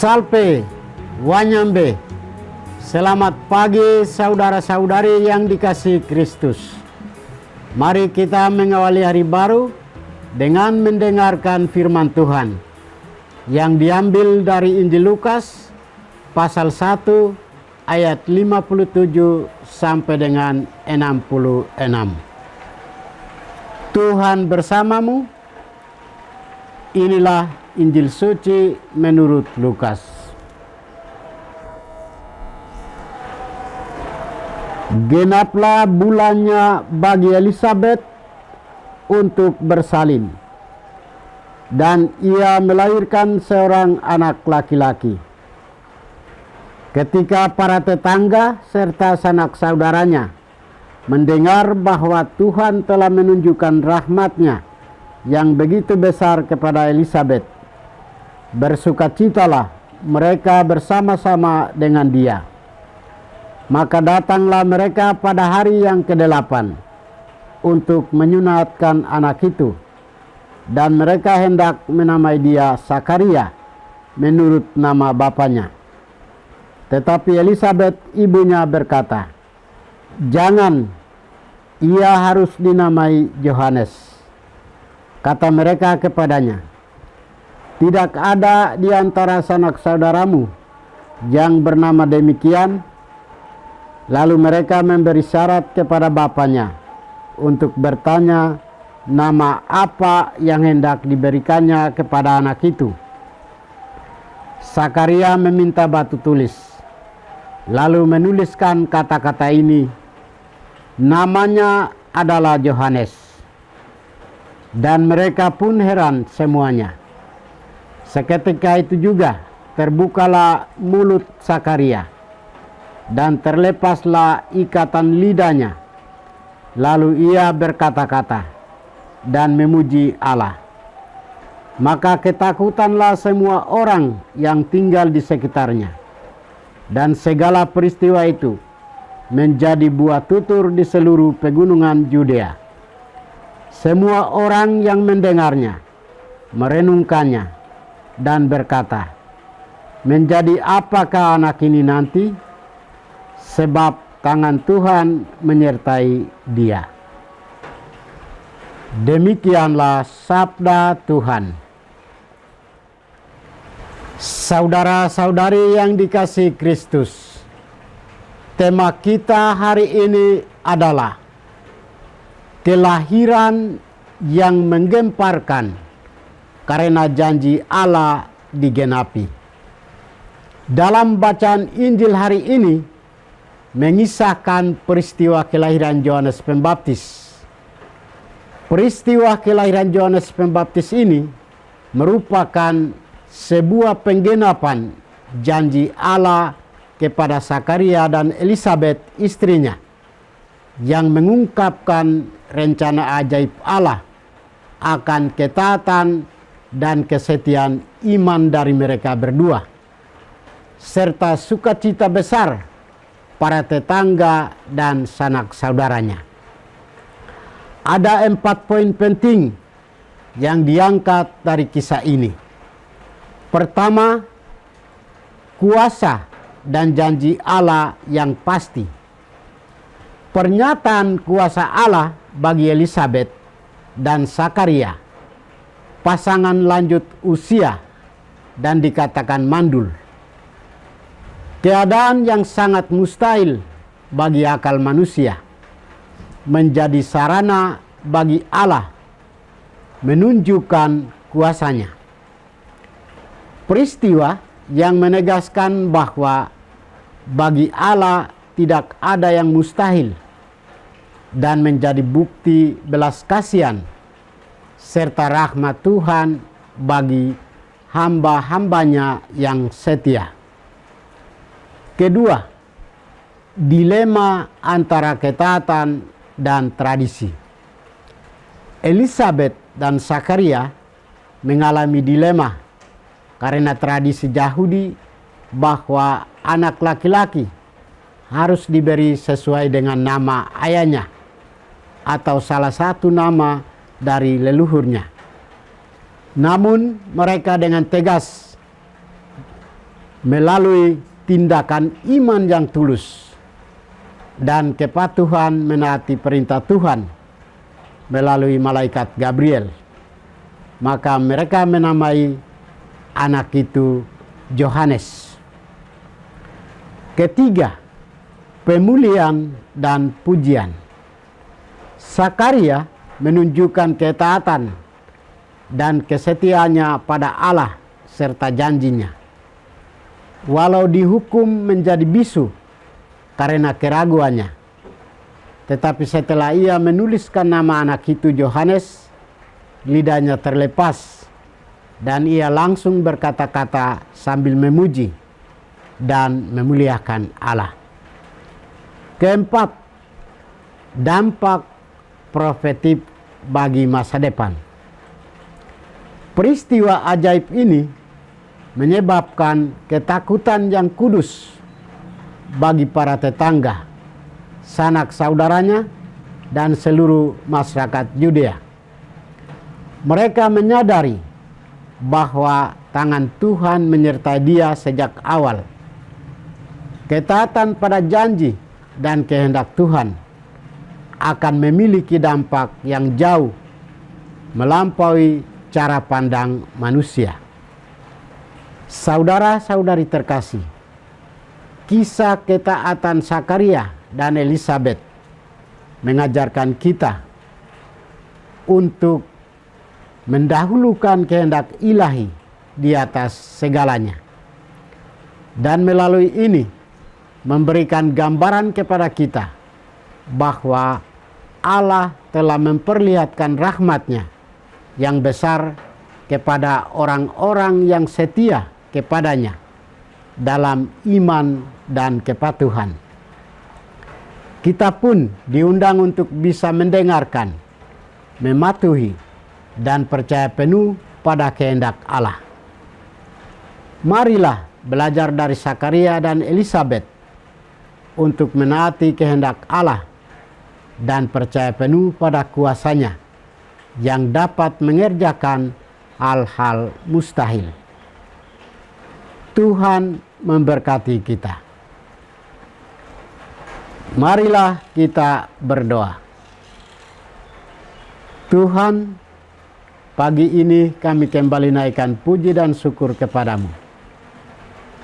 Salpe, Wanyambe. Selamat pagi saudara-saudari yang dikasihi Kristus. Mari kita mengawali hari baru dengan mendengarkan firman Tuhan yang diambil dari Injil Lukas pasal 1 ayat 57 sampai dengan 66. Tuhan bersamamu. Inilah Injil suci menurut Lukas. Genaplah bulannya bagi Elisabet untuk bersalin, dan ia melahirkan seorang anak laki-laki. Ketika para tetangga serta sanak saudaranya mendengar bahwa Tuhan telah menunjukkan rahmat-Nya yang begitu besar kepada Elisabet, bersukacitalah mereka bersama-sama dengan dia. Maka datanglah mereka pada hari yang ke-8 untuk menyunatkan anak itu, dan mereka hendak menamai dia Sakaria menurut nama bapaknya. Tetapi Elisabet ibunya berkata, "Jangan, ia harus dinamai Yohanes." Kata mereka kepadanya, "Tidak ada di antara sanak saudaramu yang bernama demikian?" Lalu mereka memberi syarat kepada bapaknya untuk bertanya nama apa yang hendak diberikannya kepada anak itu. Sakaria meminta batu tulis, lalu menuliskan kata-kata ini, "Namanya adalah Yohanes." Dan mereka pun heran semuanya. Seketika itu juga terbukalah mulut Sakaria, dan terlepaslah ikatan lidahnya. Lalu ia berkata-kata dan memuji Allah. Maka ketakutanlah semua orang yang tinggal di sekitarnya. Dan segala peristiwa itu menjadi buah tutur di seluruh pegunungan Yudea. Semua orang yang mendengarnya merenungkannya dan berkata, "Menjadi apakah anak ini nanti? Sebab tangan Tuhan menyertai dia." Demikianlah sabda Tuhan. Saudara-saudari yang dikasihi Kristus, tema kita hari ini adalah kelahiran yang menggemparkan karena janji Allah digenapi. Dalam bacaan Injil hari ini mengisahkan peristiwa kelahiran Yohanes Pembaptis. Peristiwa kelahiran Yohanes Pembaptis ini merupakan sebuah penggenapan janji Allah kepada Sakaria dan Elisabet istrinya, yang mengungkapkan rencana ajaib Allah akan ketaatan dan kesetiaan iman dari mereka berdua, serta sukacita besar para tetangga dan sanak saudaranya. Ada 4 poin penting yang diangkat dari kisah ini. Pertama, kuasa dan janji Allah yang pasti. Pernyataan kuasa Allah bagi Elisabet dan Sakaria, pasangan lanjut usia dan dikatakan mandul. Keadaan yang sangat mustahil bagi akal manusia menjadi sarana bagi Allah menunjukkan kuasanya. Peristiwa yang menegaskan bahwa bagi Allah tidak ada yang mustahil, dan menjadi bukti belas kasihan serta rahmat Tuhan bagi hamba-hambanya yang setia. Kedua, dilema antara ketaatan dan tradisi. Elisabet dan Sakaria mengalami dilema karena tradisi Yahudi bahwa anak laki-laki harus diberi sesuai dengan nama ayahnya atau salah satu nama dari leluhurnya. Namun mereka dengan tegas melalui tindakan iman yang tulus dan kepatuhan menaati perintah Tuhan melalui malaikat Gabriel. Maka mereka menamai anak itu Yohanes. Ketiga, pemulihan dan pujian. Sakaria menunjukkan ketaatan dan kesetiaannya pada Allah serta janjinya. Walau dihukum menjadi bisu karena keraguannya, tetapi setelah ia menuliskan nama anak itu Yohanes, lidahnya terlepas dan ia langsung berkata-kata sambil memuji dan memuliakan Allah. Keempat, dampak profetik bagi masa depan. Peristiwa ajaib ini menyebabkan ketakutan yang kudus bagi para tetangga, sanak saudaranya, dan seluruh masyarakat Yudea. Mereka menyadari bahwa tangan Tuhan menyertai dia sejak awal. Ketaatan pada janji dan kehendak Tuhan akan memiliki dampak yang jauh melampaui cara pandang manusia. Saudara-saudari terkasih, kisah ketaatan Sakaria dan Elisabet mengajarkan kita untuk mendahulukan kehendak ilahi di atas segalanya. Dan melalui ini memberikan gambaran kepada kita bahwa Allah telah memperlihatkan rahmat-Nya yang besar kepada orang-orang yang setia kepadanya dalam iman dan kepatuhan. Kita pun diundang untuk bisa mendengarkan, mematuhi, dan percaya penuh pada kehendak Allah. Marilah belajar dari Sakaria dan Elisabet untuk menaati kehendak Allah dan percaya penuh pada kuasa-Nya yang dapat mengerjakan hal-hal mustahil. Tuhan memberkati kita. Marilah kita berdoa. Tuhan, pagi ini kami kembali naikkan puji dan syukur kepadamu.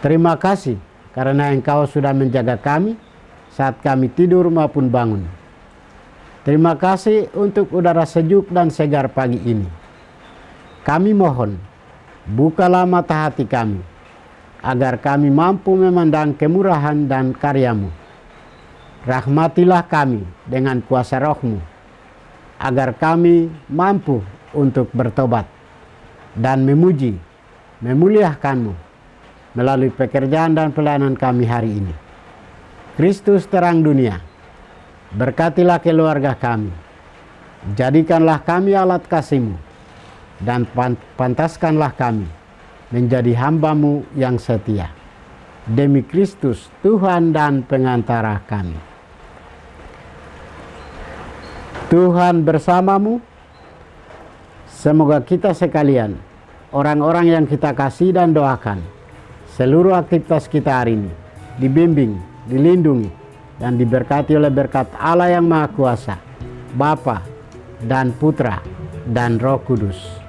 Terima kasih karena Engkau sudah menjaga kami saat kami tidur maupun bangun. Terima kasih untuk udara sejuk dan segar pagi ini. Kami mohon, bukalah mata hati kami, agar kami mampu memandang kemurahan dan karya-Mu. Rahmatilah kami dengan kuasa Roh-Mu, agar kami mampu untuk bertobat dan memuji, memuliakan-Mu melalui pekerjaan dan pelayanan kami hari ini. Kristus terang dunia, berkatilah keluarga kami, jadikanlah kami alat kasih-Mu, dan pantaskanlah kami menjadi hamba-Mu yang setia. Demi Kristus, Tuhan dan pengantara kami. Tuhan bersamamu. Semoga kita sekalian, orang-orang yang kita kasih dan doakan, seluruh aktivitas kita hari ini dibimbing, dilindungi, dan diberkati oleh berkat Allah yang Maha Kuasa, Bapa dan Putra dan Roh Kudus.